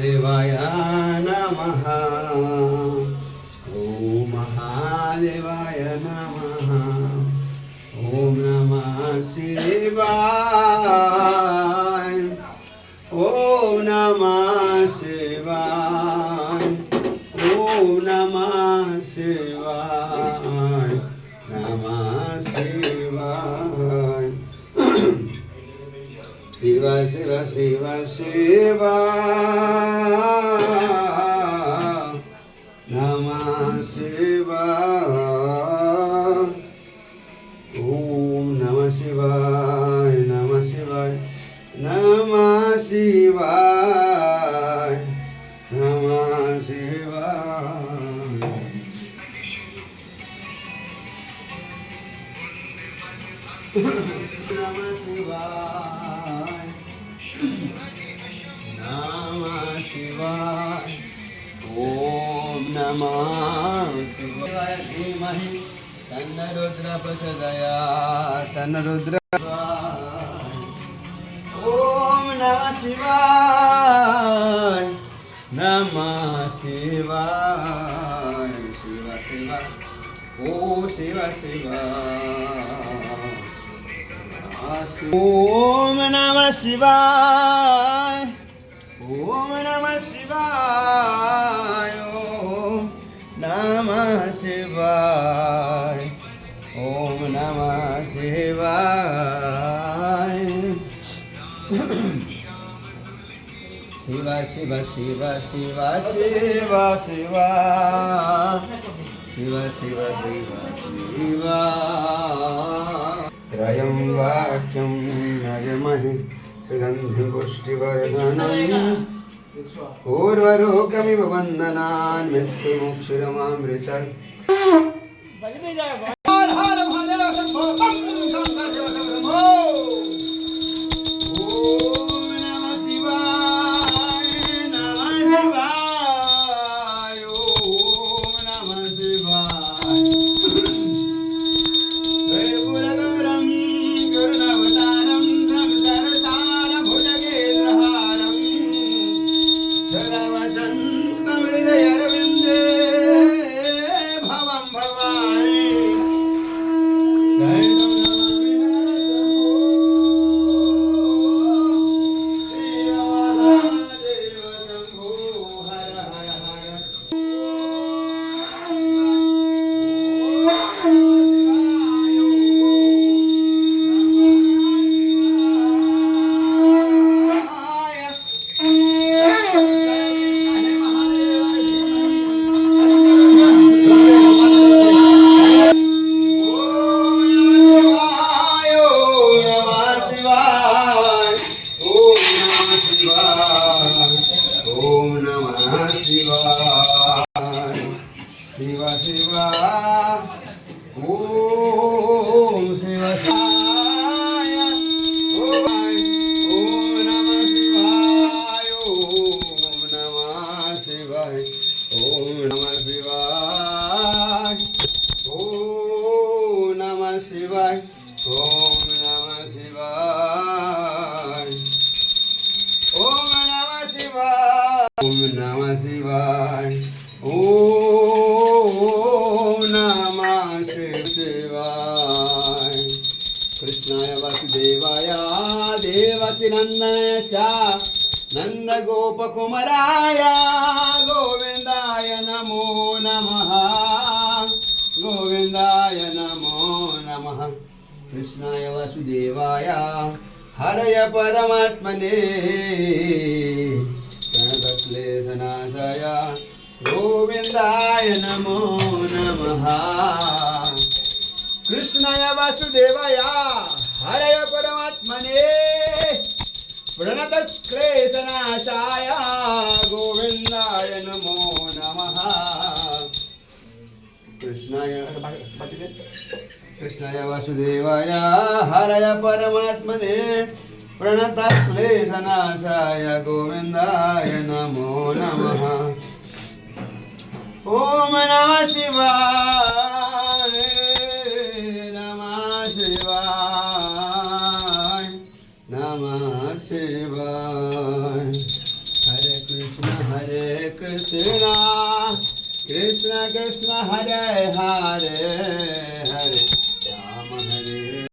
महादेवाय नमः। ॐ महादेवाय नमः। ॐ नमः शिवाय। ॐ नमः शिवाय। ॐ नमः शिवाय। नमः शिवाय। शिव शिव शिव शिव नमः शिवाय। ॐ नमः शिवाय। नमः शिवाय। नमः शिवाय। नमः शिवाय। नमः शिवाय। नमः शिवाय। ॐ नमः शिवाय। धीमहि तन्न रुद्र प्रचोदयात्। तन्न रुद्र। ॐ नमः शिवाय। नमः शिवाय। शिव शिव। ॐ शिव शिव। ॐ नमः शिवाय। ॐ नमः शिवाय। ॐ नमः शिवाय। ॐ नमः शिवाय। शिव शिव शिव शिव शिव शिव शिव शिव शिव शिव त्रयम्बकं यजामहे सुगन्धिं पुष्टिवर्धनम् उर्वारुकमिव बन्धनान् मृत्युमुक्षीयमामृतम्। हर हर महादेव शम्भो शंकर शिव शम्भो। ॐ नमः शिवाय। नमः शिवाय। ॐ नमः शिवाय। कर्पूरगौरं करुणावतारं संसारसारं भुजगेन्द्रहारं सदा वसन्तं हृदयारविन्दे भवं भवानि। कृष्णाय वासुदेवाय देवकीनन्दनाय च नन्दगोपकुमाराय गोविन्दाय नमो नमः। गोविन्दाय नमो नमः। कृष्णाय वासुदेवाय हरय परमात्मने प्रणतक्लेशनाशाय गोविन्दाय नमो नमः। कृष्णाय वासुदेवाय हरय परमात्मने प्रणतक्लेशनाशाय गोविन्दाय नमो नमः। कृष्णाय वासुदेवाय हरय परमात्मने प्रणतक्लेशनाशाय गोविन्दाय नमो नमः। ॐ नमः शिवाय। नमः शिवाय। नमः शिवाय। हरे Krishna. Krishna Krishna Hare Hare